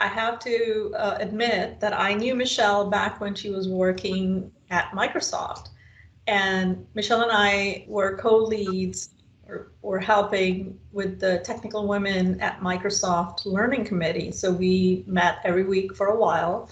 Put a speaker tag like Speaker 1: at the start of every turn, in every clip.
Speaker 1: I have to admit that I knew Michelle back when she was working at Microsoft. And Michelle and I were co-leads or helping with the Technical Women at Microsoft Learning Committee. So we met every week for a while.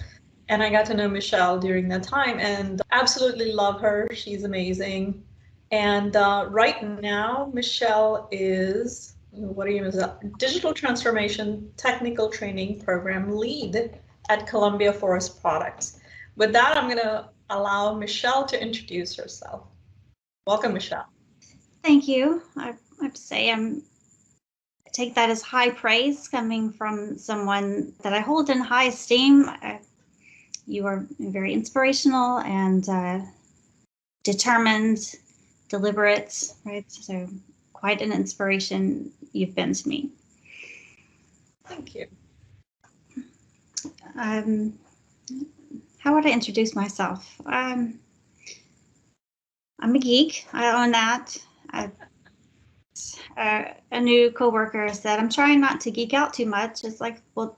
Speaker 1: And I got to know Michelle during that time and absolutely love her. She's amazing. And right now, Michelle is, what are you, Digital Transformation Technical Training Program Lead at Columbia Forest Products. With that, I'm going to allow Michelle to introduce herself. Welcome, Michelle.
Speaker 2: Thank you. I have to say I take that as high praise coming from someone that I hold in high esteem. You are very inspirational and determined, deliberate, right? So quite an inspiration you've been to me.
Speaker 1: Thank you.
Speaker 2: How would I introduce myself? I'm a geek. I own that. A new coworker said, I'm trying not to geek out too much. It's like, well,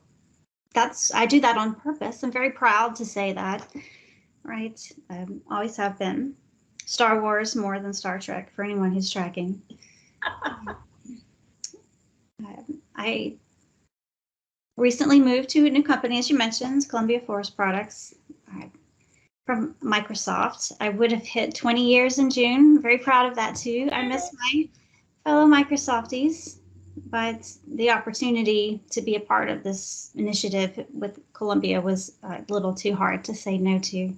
Speaker 2: I do that on purpose. I'm very proud to say that, right? Always have been. Star Wars more than Star Trek for anyone who's tracking. I recently moved to a new company, as you mentioned, Columbia Forest Products from Microsoft. I would have hit 20 years in June. Very proud of that too. I miss my fellow Microsofties, but the opportunity to be a part of this initiative with Columbia was a little too hard to say no to.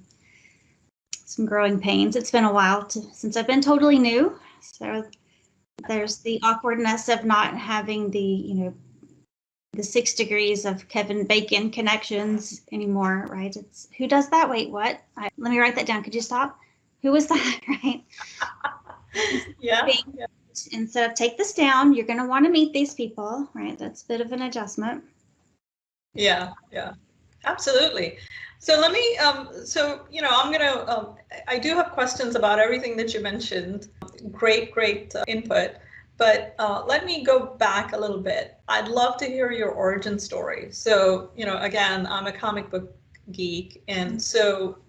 Speaker 2: Some growing pains. It's been a while since I've been totally new, so there's the awkwardness of not having the 6 degrees of Kevin Bacon connections anymore, right? It's who does that? Wait, what? Let me write that down. Could you stop? Who was that? Right?
Speaker 1: Yeah.
Speaker 2: Instead of take this down, you're going to want to meet these people, right? That's a bit of an adjustment.
Speaker 1: Yeah, absolutely. So let me, I'm going to, I do have questions about everything that you mentioned. Great input. But let me go back a little bit. I'd love to hear your origin story. So, again, I'm a comic book geek. And so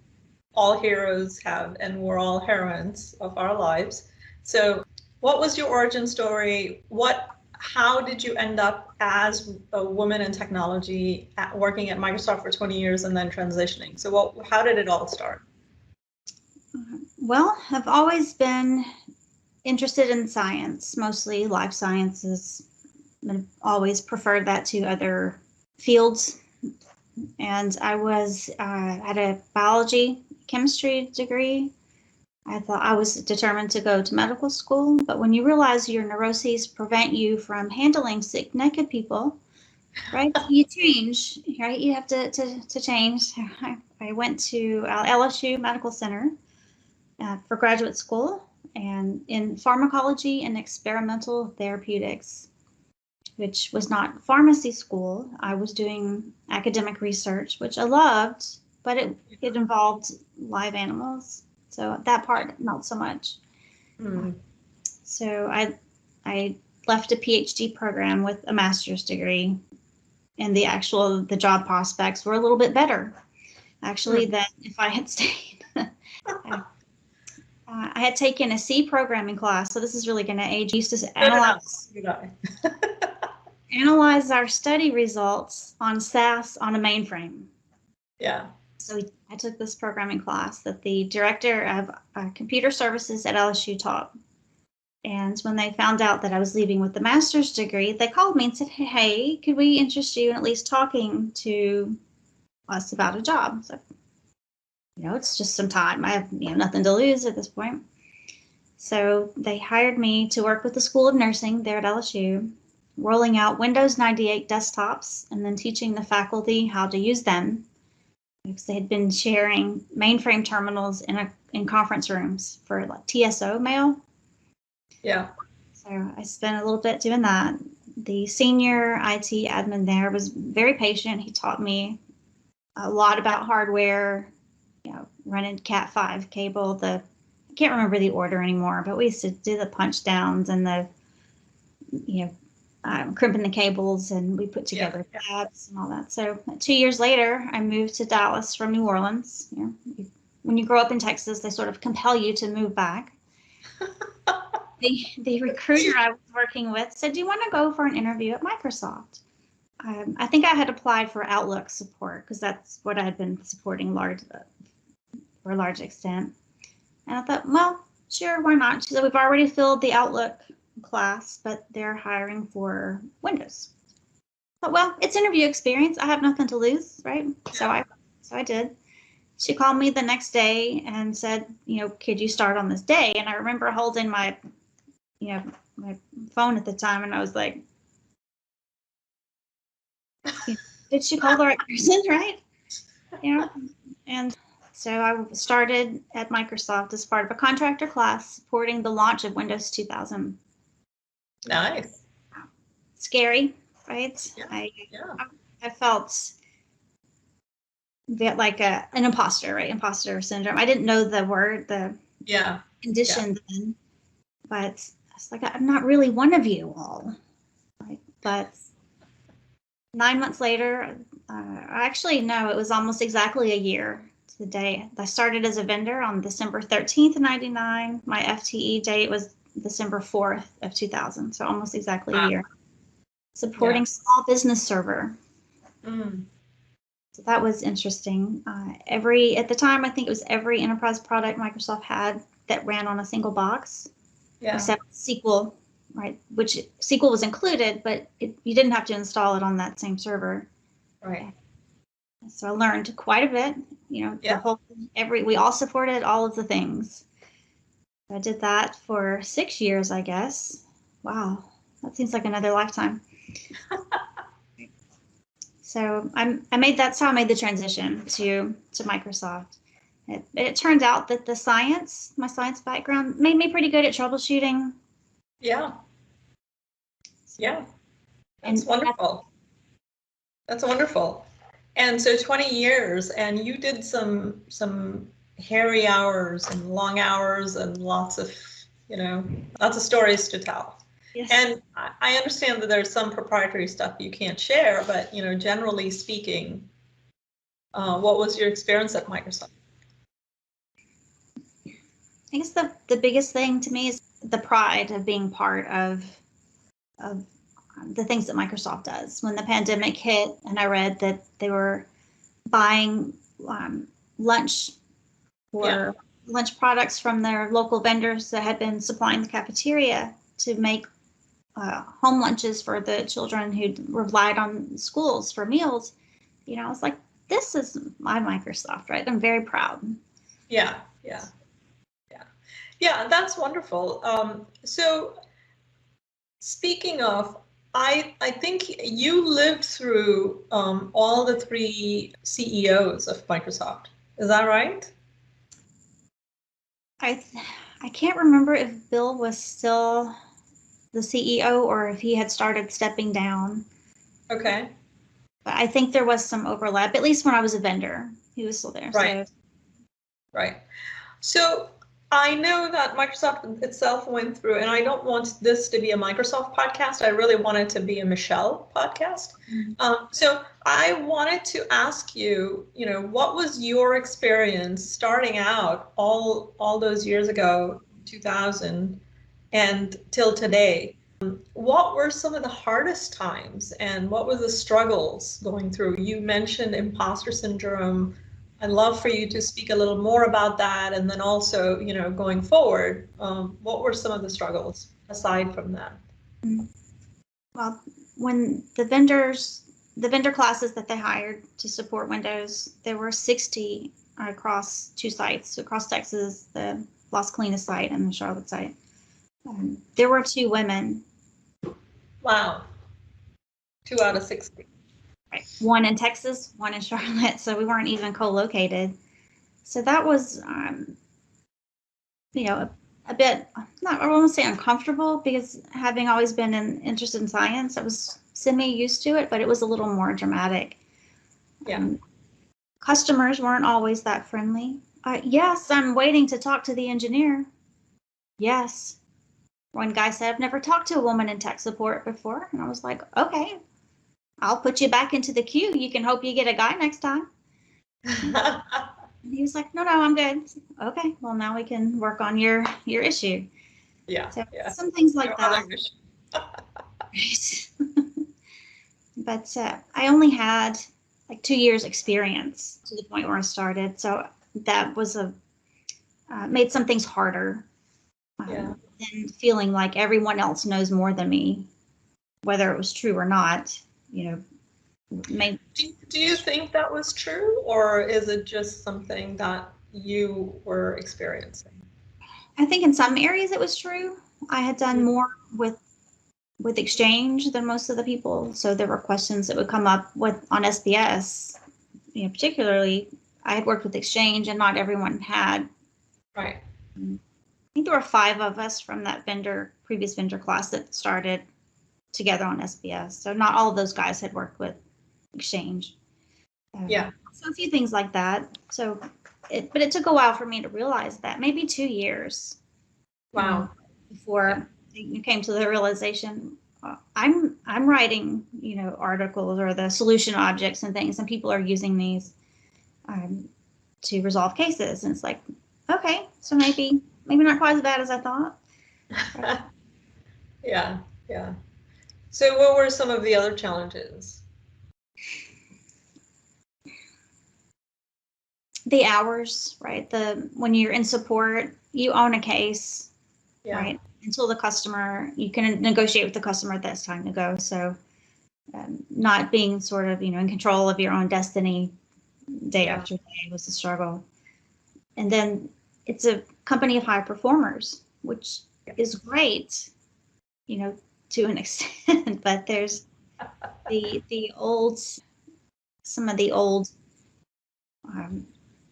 Speaker 1: all heroes have, and we're all heroines of our lives. So what was your origin story? How did you end up as a woman in technology working at Microsoft for 20 years and then transitioning? So how did it all start?
Speaker 2: Well, I've always been interested in science, mostly life sciences. I've always preferred that to other fields. And I had a biology, chemistry degree. I thought I was determined to go to medical school, but when you realize your neuroses prevent you from handling sick, naked people, right? You change, right? You have to change. I went to LSU Medical Center for graduate school and in pharmacology and experimental therapeutics, which was not pharmacy school. I was doing academic research, which I loved, but it involved live animals. So that part, not so much. So I left a PhD program with a master's degree, and the job prospects were a little bit better, actually, than if I had stayed. I had taken a C programming class, so this is really going to age. I used to analyze our study results on SAS on a mainframe.
Speaker 1: Yeah.
Speaker 2: So I took this programming class that the director of computer services at LSU taught. And when they found out that I was leaving with the master's degree, they called me and said, hey, could we interest you in at least talking to us about a job? So, it's just some time. I have nothing to lose at this point. So they hired me to work with the School of Nursing there at LSU, rolling out Windows 98 desktops and then teaching the faculty how to use them. Because they had been sharing mainframe terminals in conference rooms for like TSO mail.
Speaker 1: Yeah.
Speaker 2: So I spent a little bit doing that. The senior IT admin there was very patient. He taught me a lot about hardware, running Cat5 cable. I can't remember the order anymore, but we used to do the punch downs and the, crimping the cables, and we put together
Speaker 1: Yeah.
Speaker 2: tabs and all that. So 2 years later, I moved to Dallas from New Orleans. You know, when you grow up in Texas, they sort of compel you to move back. The recruiter I was working with said, "Do you want to go for an interview at Microsoft?" I think I had applied for Outlook support because that's what I had been supporting for a large extent. And I thought, well, sure, why not? She said, "We've already filled the Outlook class, but they're hiring for Windows." But well, it's interview experience. I have nothing to lose, right?
Speaker 1: Yeah.
Speaker 2: So I did. She called me the next day and said, "Could you start on this day?" And I remember holding my phone at the time, and I was like, "Did she call the right person?" Right? And so I started at Microsoft as part of a contractor class supporting the launch of Windows 2000.
Speaker 1: Nice.
Speaker 2: Scary, right?
Speaker 1: Yeah.
Speaker 2: I felt that like an imposter, right? Imposter syndrome. I didn't know the condition then, but I was like, I'm not really one of you all. But 9 months later, actually, no, it was almost exactly a year to the day. I started as a vendor on December 13th, 99. My FTE date was December 4th of 2000, so almost exactly a year. Supporting small business server. So that was interesting. At the time, I think it was every enterprise product Microsoft had that ran on a single box, except SQL, right? Which SQL was included, but you didn't have to install it on that same server.
Speaker 1: Right.
Speaker 2: So I learned quite a bit. We all supported all of the things. I did that for 6 years, I guess. Wow, that seems like another lifetime. So that's how I made the transition to Microsoft. It turned out that my science background made me pretty good at troubleshooting.
Speaker 1: Yeah. That's wonderful. That's wonderful. And so 20 years, and you did some hairy hours and long hours and lots of stories to tell. Yes. And I understand that there's some proprietary stuff you can't share, but generally speaking, what was your experience at Microsoft?
Speaker 2: I guess the biggest thing to me is the pride of being part of the things that Microsoft does. When the pandemic hit and I read that they were buying lunch products from their local vendors that had been supplying the cafeteria to make home lunches for the children who relied on schools for meals, I was like, this is my Microsoft, right? I'm very proud.
Speaker 1: Yeah, that's wonderful. So speaking of, I think you lived through all the 3 CEOs of Microsoft. Is that right?
Speaker 2: I can't remember if Bill was still the CEO or if he had started stepping down.
Speaker 1: Okay.
Speaker 2: But I think there was some overlap, at least when I was a vendor. He was still there.
Speaker 1: Right.
Speaker 2: So.
Speaker 1: Right. So I know that Microsoft itself went through, and I don't want this to be a Microsoft podcast. I really want it to be a Michelle podcast. So I wanted to ask you, what was your experience starting out all those years ago, 2000, and till today? What were some of the hardest times, and what were the struggles going through? You mentioned imposter syndrome. I'd love for you to speak a little more about that, and then also, going forward, what were some of the struggles aside from that?
Speaker 2: Well, when the vendor classes that they hired to support Windows, there were 60 across 2 sites, across Texas, the Las Colinas site and the Charlotte site. There were 2 women.
Speaker 1: Wow. 2 out of 60.
Speaker 2: Right. 1 in Texas, 1 in Charlotte, so we weren't even co-located. So that was, a bit, I won't say uncomfortable, because having always been interested in science, I was semi-used to it, but it was a little more dramatic.
Speaker 1: Yeah.
Speaker 2: Customers weren't always that friendly. Yes, I'm waiting to talk to the engineer. Yes. one guy said, I've never talked to a woman in tech support before. And I was like, okay, I'll put you back into the queue. You can hope you get a guy next time. And he was like, no, I'm good. Okay, well, now we can work on your issue.
Speaker 1: Yeah.
Speaker 2: So
Speaker 1: Yeah.
Speaker 2: some things like
Speaker 1: Your
Speaker 2: that.
Speaker 1: other issue.
Speaker 2: But I only had like 2 years experience to the point where I started. So that was made some things harder.
Speaker 1: Yeah.
Speaker 2: And feeling like everyone else knows more than me, whether it was true or not, made.
Speaker 1: Do you think that was true, or is it just something that you were experiencing?
Speaker 2: I think in some areas it was true. I had done more with Exchange than most of the people, so there were questions that would come up on SBS. Particularly, I had worked with Exchange, and not everyone had.
Speaker 1: Right.
Speaker 2: I think there were 5 of us from that previous vendor class that started together on SBS. So not all of those guys had worked with Exchange.
Speaker 1: Yeah.
Speaker 2: So a few things like that. So, but it took a while for me to realize that, maybe 2 years.
Speaker 1: Wow.
Speaker 2: Before you came to the realization, I'm writing, articles or the solution objects and things, and people are using these to resolve cases. And it's like, okay, so maybe not quite as bad as I thought.
Speaker 1: Yeah. Yeah. So what were some of the other challenges?
Speaker 2: The hours, right? When you're in support, you own a case, right? Until the customer, you can negotiate with the customer that it's time to go. So not being sort of, in control of your own destiny day after day was a struggle. And then it's a company of high performers, which is great, to an extent, but there's some of the old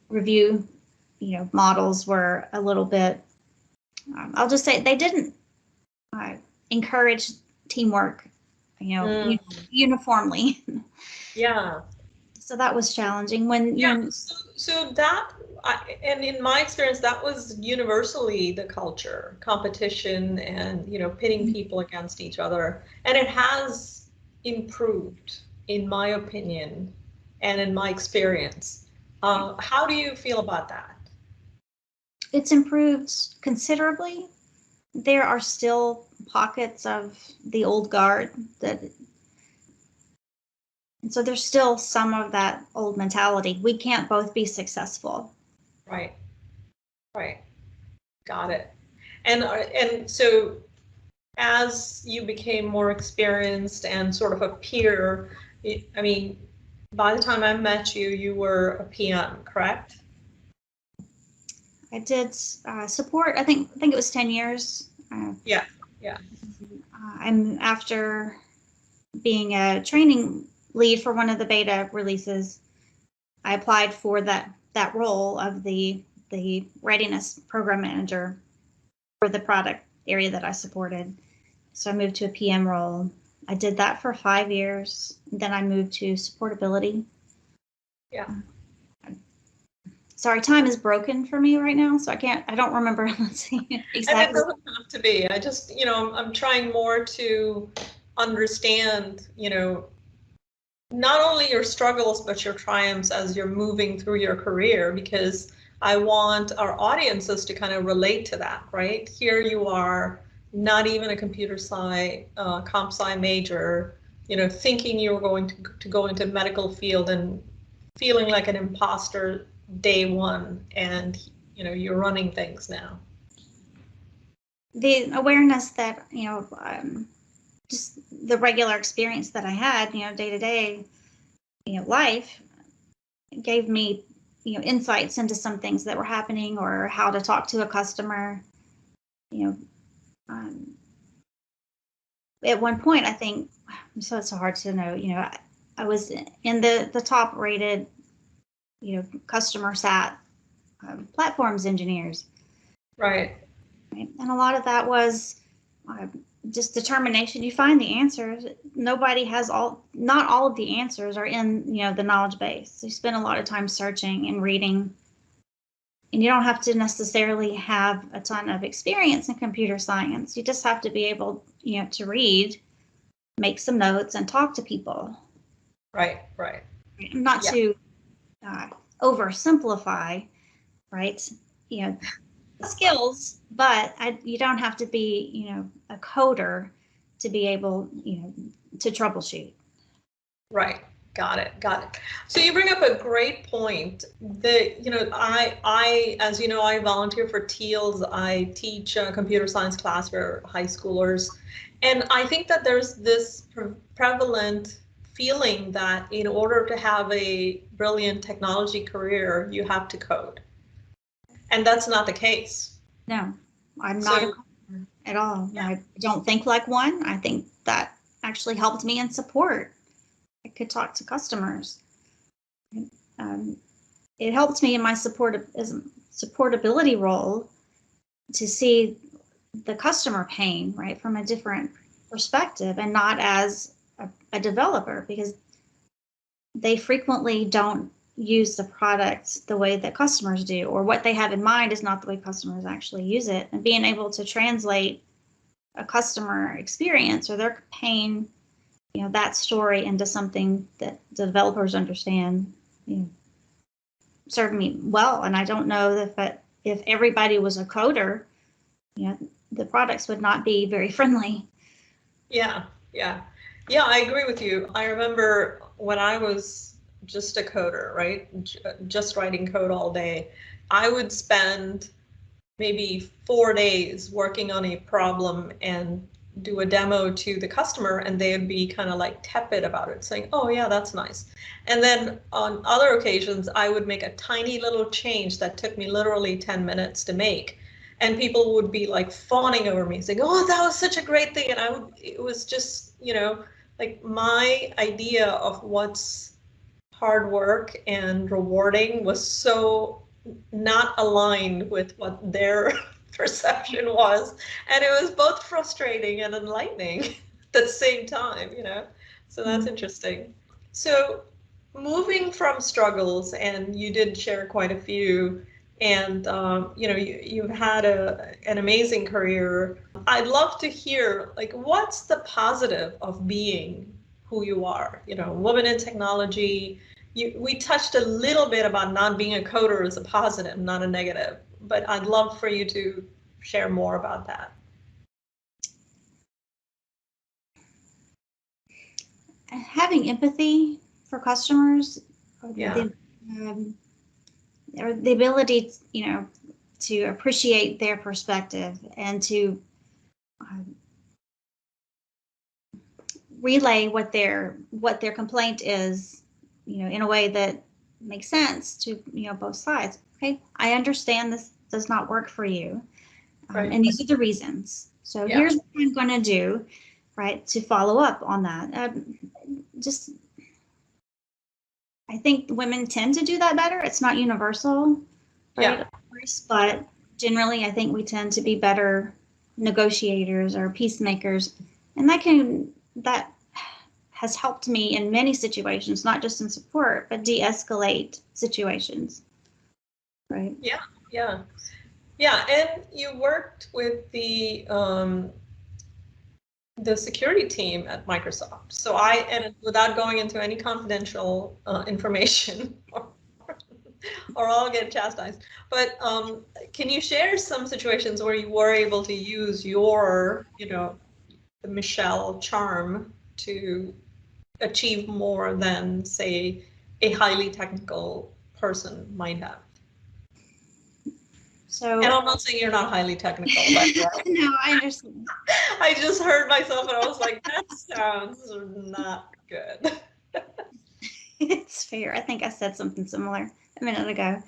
Speaker 2: review, models were a little bit, I'll just say they didn't encourage teamwork, uniformly.
Speaker 1: Yeah.
Speaker 2: So that was challenging
Speaker 1: So that, and in my experience, that was universally the culture, competition and, pitting people against each other. And it has improved, in my opinion, and in my experience. How do you feel about that?
Speaker 2: It's improved considerably. There are still pockets of the old guard and so there's still some of that old mentality. We can't both be successful.
Speaker 1: Right. Got it. And so as you became more experienced and sort of a peer, I mean, by the time I met you, you were a PM, correct?
Speaker 2: I did support. I think it was 10 years.
Speaker 1: Yeah.
Speaker 2: I'm after being a training lead for one of the beta releases. I applied for that role of the readiness program manager for the product area that I supported. So I moved to a PM role. I did that for 5 years. Then I moved to supportability.
Speaker 1: Yeah.
Speaker 2: Sorry, time is broken for me right now, so I don't remember exactly.
Speaker 1: And it doesn't have to be. I just, I'm trying more to understand, not only your struggles, but your triumphs as you're moving through your career, because I want our audiences to kind of relate to that, right? Here you are, not even a computer comp sci major, thinking you were going to go into medical field and feeling like an imposter day one, and you're running things now.
Speaker 2: The awareness that just the regular experience that I had, day to day, life gave me insights into some things that were happening or how to talk to a customer. At one point, I think, so it's so hard to know, I was in the top rated customer sat platforms engineers.
Speaker 1: Right.
Speaker 2: And a lot of that was just determination. You find the answers. Not all of the answers are in, the knowledge base. So you spend a lot of time searching and reading And you don't have to necessarily have a ton of experience in computer science. You just have to be able, to read, make some notes, and talk to people.
Speaker 1: Right.
Speaker 2: Not to oversimplify, right? The skills, but you don't have to be, a coder to be able, to troubleshoot.
Speaker 1: Right. Got it. So you bring up a great point. As you know, I volunteer for TEALS. I teach a computer science class for high schoolers. And I think that there's this prevalent feeling that in order to have a brilliant technology career, you have to code. And that's not the case.
Speaker 2: No, I'm not a coder at all. Yeah. I don't think like one. I think that actually helped me in support. I could talk to customers. It helped me in my supportability role to see the customer pain, right, from a different perspective, and not as a developer, because they frequently don't use the product the way that customers do, or what they have in mind is not the way customers actually use it. And being able to translate a customer experience or their pain, that story into something that the developers understand, served me well. And I don't know if everybody was a coder, the products would not be very friendly.
Speaker 1: Yeah, I agree with you. I remember when I was just a coder, right? Just writing code all day. I would spend maybe 4 days working on a problem and do a demo to the customer, and they would be kind of like tepid about it, saying, oh yeah, that's nice. And then on other occasions, I would make a tiny little change that took me literally 10 minutes to make. And people would be like fawning over me, saying, oh, that was such a great thing. And it was just, like my idea of what's hard work and rewarding was so not aligned with what their perception was. And it was both frustrating and enlightening at the same time, So that's interesting. So moving from struggles, and you did share quite a few, and you've had an amazing career. I'd love to hear, like, what's the positive of being who you are? Woman in technology. We touched a little bit about not being a coder as a positive, not a negative, but I'd love for you to share more about that.
Speaker 2: Having empathy for customers,
Speaker 1: Yeah.
Speaker 2: or the ability, to appreciate their perspective and to relay what their complaint is, in a way that makes sense to both sides. Okay, I understand this does not work for you,
Speaker 1: Right.
Speaker 2: And these are the reasons. So here's what I'm going to do, right, to follow up on that. I think women tend to do that better. It's not universal, right? Of course, but generally, I think we tend to be better negotiators or peacemakers, and that has helped me in many situations, not just in support, but de-escalate situations. Right.
Speaker 1: Yeah. And you worked with the security team at Microsoft. So and without going into any confidential information, or I'll get chastised. But can you share some situations where you were able to use your, the Michelle charm to achieve more than, say, a highly technical person might have?
Speaker 2: So,
Speaker 1: and I'm not saying you're not highly technical, but
Speaker 2: no, I understand.
Speaker 1: I just heard myself and I was like, that sounds not good.
Speaker 2: It's fair. I think I said something similar a minute ago.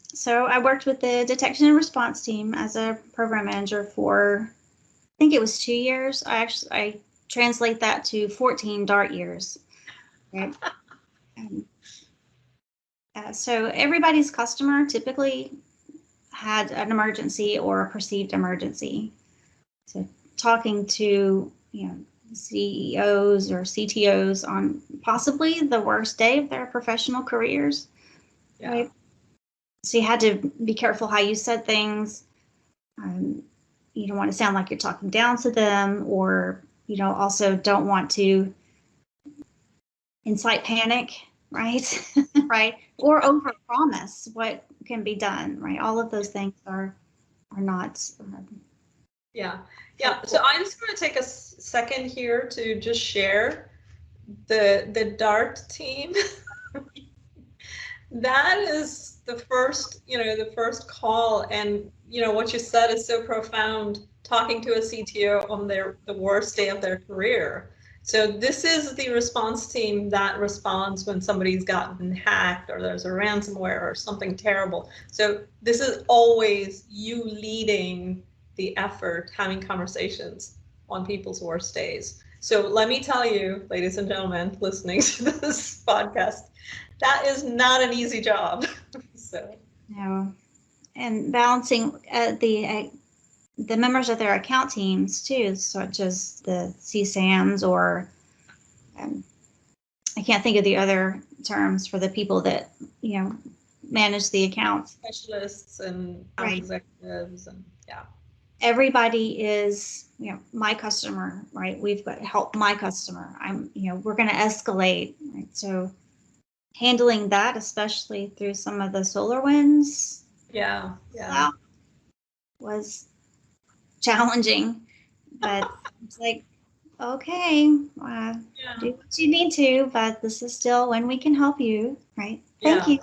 Speaker 2: So I worked with the detection and response team as a program manager for, I think it was 2 years. I translate that to 14 DART years. Right? So everybody's customer typically had an emergency or a perceived emergency. So talking to, CEOs or CTOs on possibly the worst day of their professional careers. Right? So you had to be careful how you said things. You don't want to sound like you're talking down to them, or also don't want to incite panic, right? Right? Or overpromise what can be done, right? All of those things are not.
Speaker 1: Yeah. Yeah. So I'm just going to take a second here to just share the DART team. That is the first, the first call. And, what you said is so profound, talking to a CTO on the worst day of their career. So this is the response team that responds when somebody's gotten hacked or there's a ransomware or something terrible. So this is always you leading the effort, having conversations on people's worst days. So let me tell you, ladies and gentlemen, listening to this podcast, that is not an easy job. So
Speaker 2: No, and balancing the members of their account teams too, such as the CSAMs or I can't think of the other terms for the people that manage the accounts.
Speaker 1: specialists and account
Speaker 2: Right.
Speaker 1: executives, and yeah.
Speaker 2: Everybody is my customer, right? We've got to help my customer. We're going to escalate, right? So handling that, especially through some of the solar winds,
Speaker 1: Yeah. Yeah.
Speaker 2: was challenging, but it's like, okay,
Speaker 1: Yeah.
Speaker 2: do what you need to, but this is still when we can help you, right?
Speaker 1: Yeah.
Speaker 2: Thank you.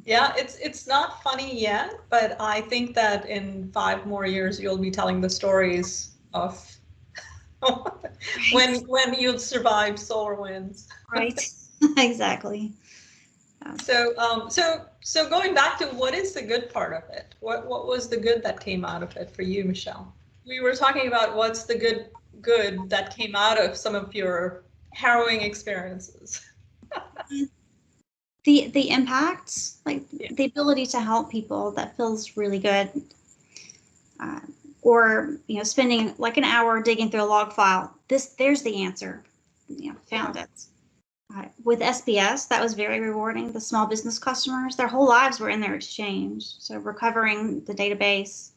Speaker 1: Yeah, it's not funny yet, but I think that in 5 more years you'll be telling the stories of when you've survived solar winds.
Speaker 2: Right. Exactly.
Speaker 1: So going back to what is the good part of it? What was the good that came out of it for you, Michelle? We were talking about what's the good that came out of some of your harrowing experiences.
Speaker 2: The impact, like
Speaker 1: Yeah.
Speaker 2: the ability to help people, that feels really good. Or spending like an hour digging through a log file. There's the answer. Found it. With SBS, that was very rewarding. The small business customers, their whole lives were in their exchange. So recovering the database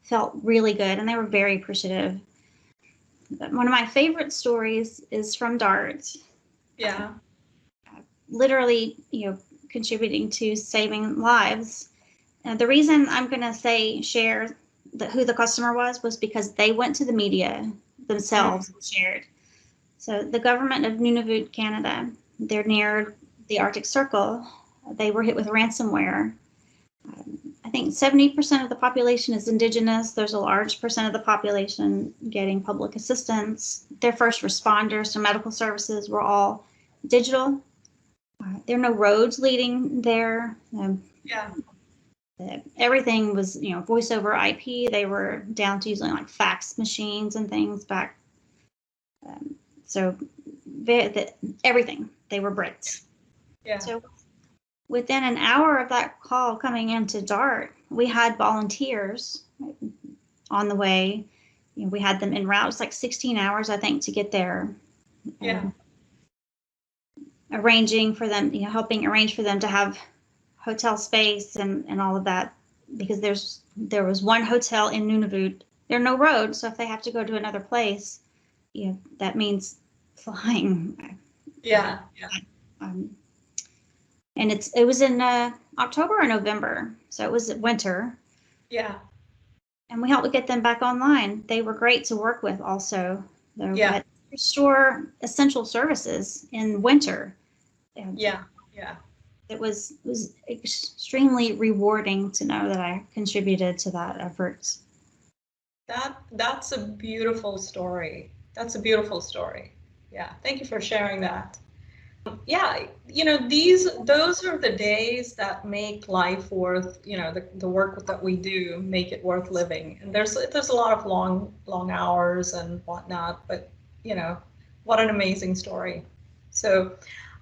Speaker 2: felt really good, and they were very appreciative. But one of my favorite stories is from DART.
Speaker 1: Yeah.
Speaker 2: Literally, contributing to saving lives. And the reason I'm going to share who the customer was because they went to the media themselves and shared. So the government of Nunavut, Canada, they're near the Arctic Circle. They were hit with ransomware. I think 70% of the population is indigenous. There's a large percent of the population getting public assistance. Their first responders to medical services were all digital. There are no roads leading there.
Speaker 1: Yeah.
Speaker 2: Everything was, voice over IP. They were down to using like fax machines and things back. So everything, they were bricked.
Speaker 1: Yeah.
Speaker 2: So within an hour of that call coming into DART, we had volunteers on the way. We had them en route. It was like 16 hours, I think, to get there.
Speaker 1: Yeah.
Speaker 2: Arranging for them, helping arrange for them to have hotel space and all of that, because there was one hotel in Nunavut. There are no roads, so if they have to go to another place, that means flying.
Speaker 1: Yeah. Yeah.
Speaker 2: And it was in October or November, so it was winter.
Speaker 1: Yeah.
Speaker 2: And we helped get them back online. They were great to work with also.
Speaker 1: Yeah.
Speaker 2: Restore essential services in winter.
Speaker 1: Yeah. Yeah.
Speaker 2: It was extremely rewarding to know that I contributed to that effort.
Speaker 1: That's a beautiful story. That's a beautiful story. Yeah. Thank you for sharing that. Yeah, those are the days that make life worth, the work that we do, make it worth living. And there's a lot of long hours and whatnot, but what an amazing story. So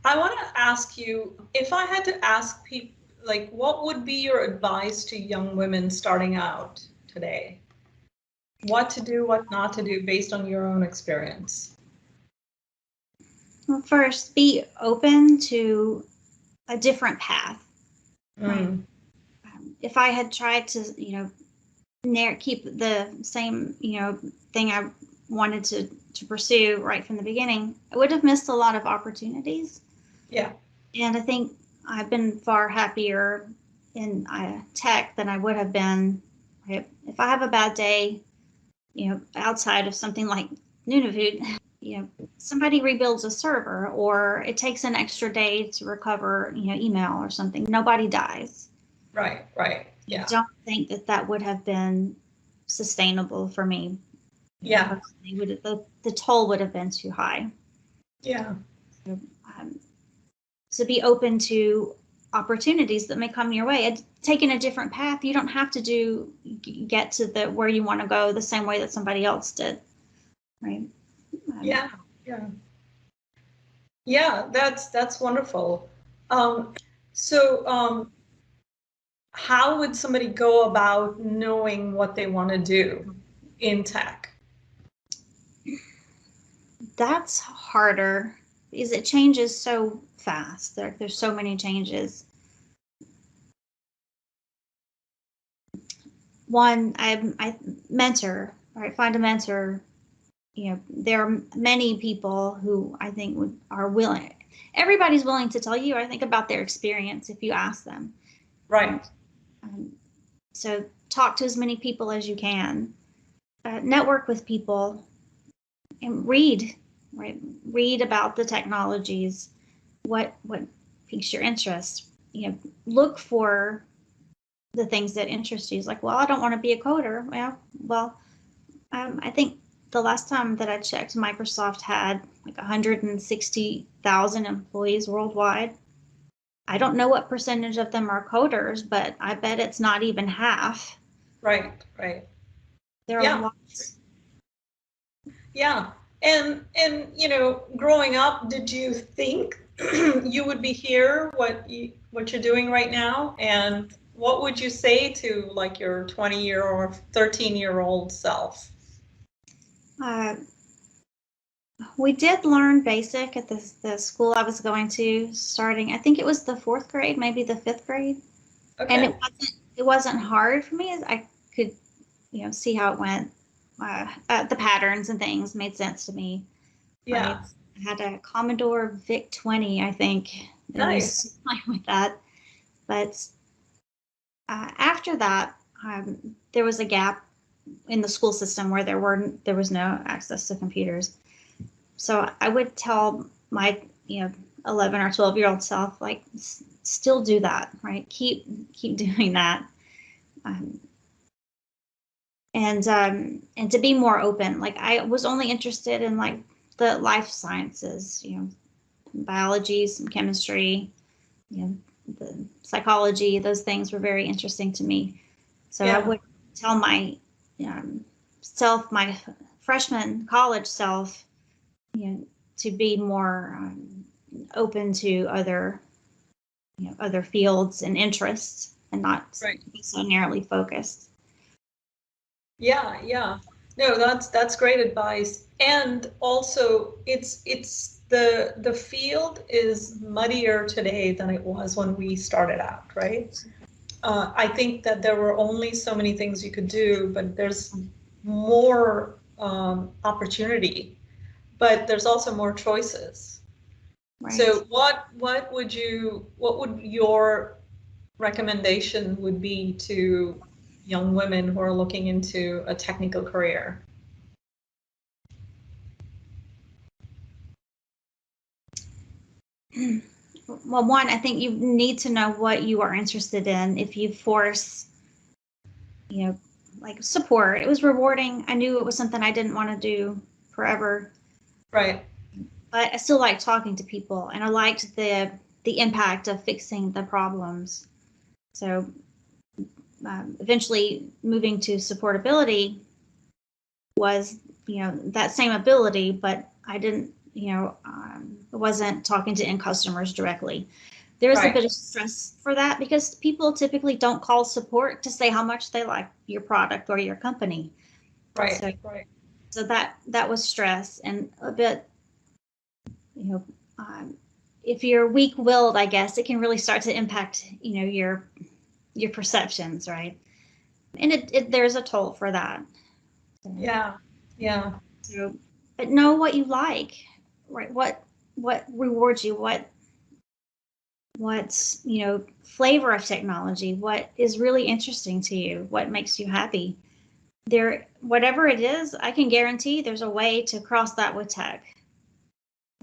Speaker 1: I want to ask you, if I had to ask people, like, what would be your advice to young women starting out today? What to do, what not to do based on your own experience?
Speaker 2: Well, first, be open to a different path. Right.
Speaker 1: Mm.
Speaker 2: If I had tried to, keep the same, thing I wanted to pursue right from the beginning, I would have missed a lot of opportunities.
Speaker 1: Yeah.
Speaker 2: And I think I've been far happier in tech than I would have been, right? If I have a bad day, outside of something like Nunavut, somebody rebuilds a server, or it takes an extra day to recover, email or something. Nobody dies.
Speaker 1: Right. Right.
Speaker 2: I
Speaker 1: Yeah.
Speaker 2: don't think that would have been sustainable for me.
Speaker 1: Yeah.
Speaker 2: The toll would have been too high.
Speaker 1: Yeah.
Speaker 2: Um, to be open to opportunities that may come your way, taking a different path. You don't have to get to the where you want to go the same way that somebody else did, right?
Speaker 1: Yeah. Yeah. Yeah. That's wonderful. So, how would somebody go about knowing what they want to do in tech?
Speaker 2: That's harder because it changes so fast. There's so many changes. One, I mentor, right? Find a mentor. There are many people who I think are willing. Everybody's willing to tell you, I think, about their experience if you ask them.
Speaker 1: Right.
Speaker 2: Um, so talk to as many people as you can. Network with people and read, right? Read about the technologies. What piques your interest? Look for the things that interest you. It's like, well, I don't want to be a coder. I think the last time that I checked, Microsoft had like 160,000 employees worldwide. I don't know what percentage of them are coders, but I bet it's not even half.
Speaker 1: Right. Right.
Speaker 2: There are
Speaker 1: Yeah.
Speaker 2: lots.
Speaker 1: Yeah. And growing up, did you think you would be here, what you're doing right now? And what would you say to like your 20-year or 13-year-old self?
Speaker 2: Uh, we did learn basic at the school I was going to, starting, I think it was the fourth grade, maybe the fifth grade. And
Speaker 1: Okay.
Speaker 2: it wasn't hard for me. I could, see how it went. The patterns and things made sense to me. Right.
Speaker 1: Yeah.
Speaker 2: I had a Commodore VIC 20, I think, and used to
Speaker 1: Nice.
Speaker 2: play with that. But after that, there was a gap in the school system where there was no access to computers. So I would tell my 11 or 12-year-old self, like, still do that, right? Keep doing that. Um, and to be more open. Like, I was only interested in like the life sciences, biology, some chemistry, the psychology. Those things were very interesting to me. So I
Speaker 1: Yeah.
Speaker 2: would tell my my freshman college self, to be more open to other fields and interests, and not
Speaker 1: Right.
Speaker 2: be so narrowly focused.
Speaker 1: Yeah. Yeah. No, that's great advice. And also it's the field is muddier today than it was when we started out, right? I think that there were only so many things you could do, but there's more opportunity, but there's also more choices.
Speaker 2: Right.
Speaker 1: So what would your recommendation would be to young women who are looking into a technical career?
Speaker 2: Well, one, I think you need to know what you are interested in. If you force, like support, it was rewarding. I knew it was something I didn't want to do forever,
Speaker 1: Right.
Speaker 2: but I still liked talking to people, and I liked the impact of fixing the problems. So eventually moving to supportability was, that same ability, but I didn't, wasn't talking to end customers directly. There's a
Speaker 1: Right.
Speaker 2: bit of stress for that because people typically don't call support to say how much they like your product or your company.
Speaker 1: Right.
Speaker 2: So,
Speaker 1: Right.
Speaker 2: so that was stress, and a bit, you know, um, if you're weak-willed, I guess, it can really start to impact, your perceptions, right? And there's a toll for that. So,
Speaker 1: Yeah. Yeah.
Speaker 2: so, but know what you like, right? What rewards you? What's flavor of technology? What is really interesting to you? What makes you happy? Whatever it is, I can guarantee there's a way to cross that with tech.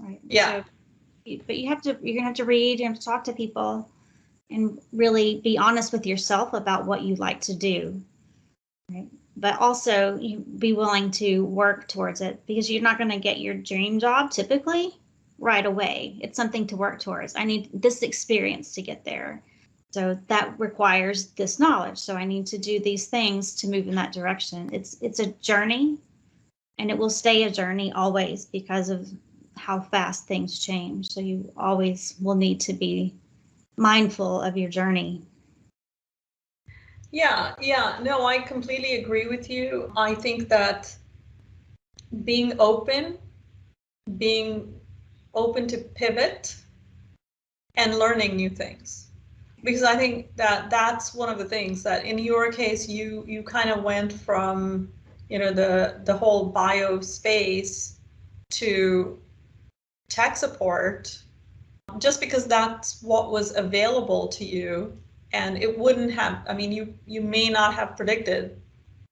Speaker 2: Right.
Speaker 1: Yeah.
Speaker 2: So, but you're gonna have to read, you have to talk to people, and really be honest with yourself about what you like to do. Right. But also you be willing to work towards it, because you're not going to get your dream job typically right away. It's something to work towards. I need this experience to get there. So that requires this knowledge. So I need to do these things to move in that direction. It's a journey, and it will stay a journey always because of how fast things change. So you always will need to be mindful of your journey.
Speaker 1: Yeah. Yeah. No, I completely agree with you. I think that being open, being open to pivot and learning new things. Because I think that that's one of the things that in your case, you kind of went from, the whole bio space to tech support just because that's what was available to you. And it wouldn't have, I mean, you may not have predicted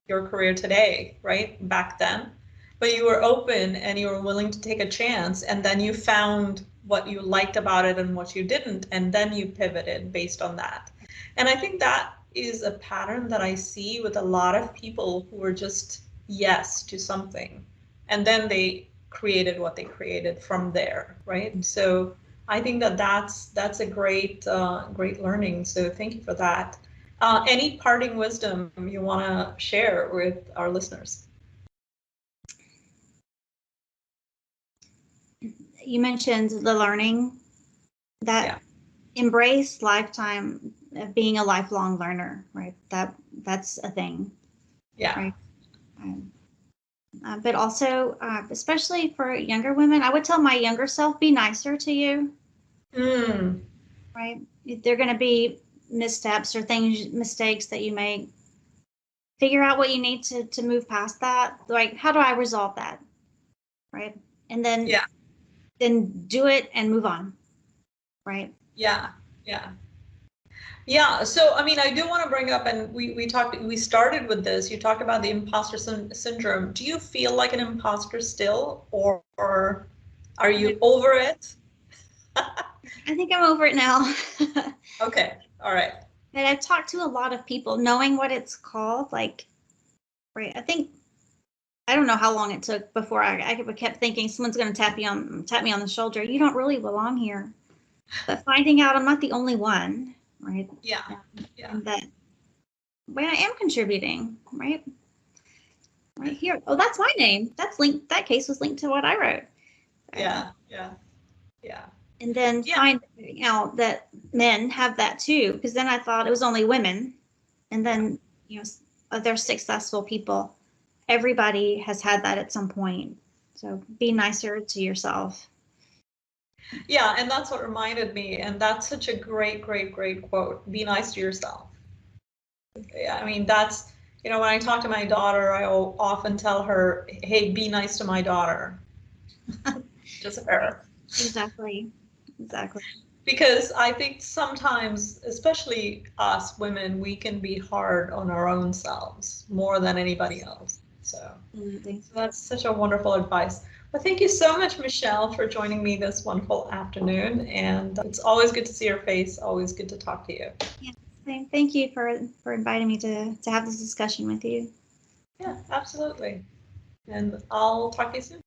Speaker 1: your career today, right? Back then. But you were open and you were willing to take a chance, and then you found what you liked about it and what you didn't, and then you pivoted based on that. And I think that is a pattern that I see with a lot of people who are just yes to something, and then they created what they created from there, right? So I think that that's a great learning. So thank you for that. Any parting wisdom you want to share with our listeners?
Speaker 2: You mentioned the learning, that
Speaker 1: Yeah.
Speaker 2: embrace lifetime of being a lifelong learner, right? That's a thing,
Speaker 1: Yeah.
Speaker 2: right? But also, especially for younger women, I would tell my younger self, be nicer to you,
Speaker 1: Mm.
Speaker 2: right? If there are going to be missteps or mistakes that you make, figure out what you need to move past that. Like, how do I resolve that, right? And
Speaker 1: Yeah.
Speaker 2: then do it and move on, right?
Speaker 1: Yeah. Yeah. Yeah. So, I mean, I do want to bring up, and we started with this. You talked about the imposter syndrome. Do you feel like an imposter still, or are you over it?
Speaker 2: I think I'm over it now.
Speaker 1: Okay. All right.
Speaker 2: And I've talked to a lot of people, knowing what it's called. Like, right? I don't know how long it took before I kept thinking someone's going to tap me on the shoulder. You don't really belong here. But finding out I'm not the only one, right?
Speaker 1: Yeah. Yeah.
Speaker 2: And that when I am contributing, right? Right here. Oh, that's my name. That's linked. That case was linked to what I wrote.
Speaker 1: Yeah. Yeah. Yeah.
Speaker 2: And then
Speaker 1: Yeah.
Speaker 2: finding out that men have that too, because then I thought it was only women. And then, they're successful people. Everybody has had that at some point. So be nicer to yourself.
Speaker 1: Yeah, and that's what reminded me, and that's such a great quote. Be nice to yourself. Yeah, I mean, that's, when I talk to my daughter, I often tell her, hey, be nice to my daughter. Just her.
Speaker 2: Exactly. Exactly.
Speaker 1: Because I think sometimes, especially us women, we can be hard on our own selves more than anybody else. So
Speaker 2: Absolutely.
Speaker 1: that's such a wonderful advice. Well, thank you so much, Michelle, for joining me this wonderful afternoon. And it's always good to see your face, always good to talk to you.
Speaker 2: Yeah. Thank you for inviting me to have this discussion with you.
Speaker 1: Yeah, absolutely. And I'll talk to you soon.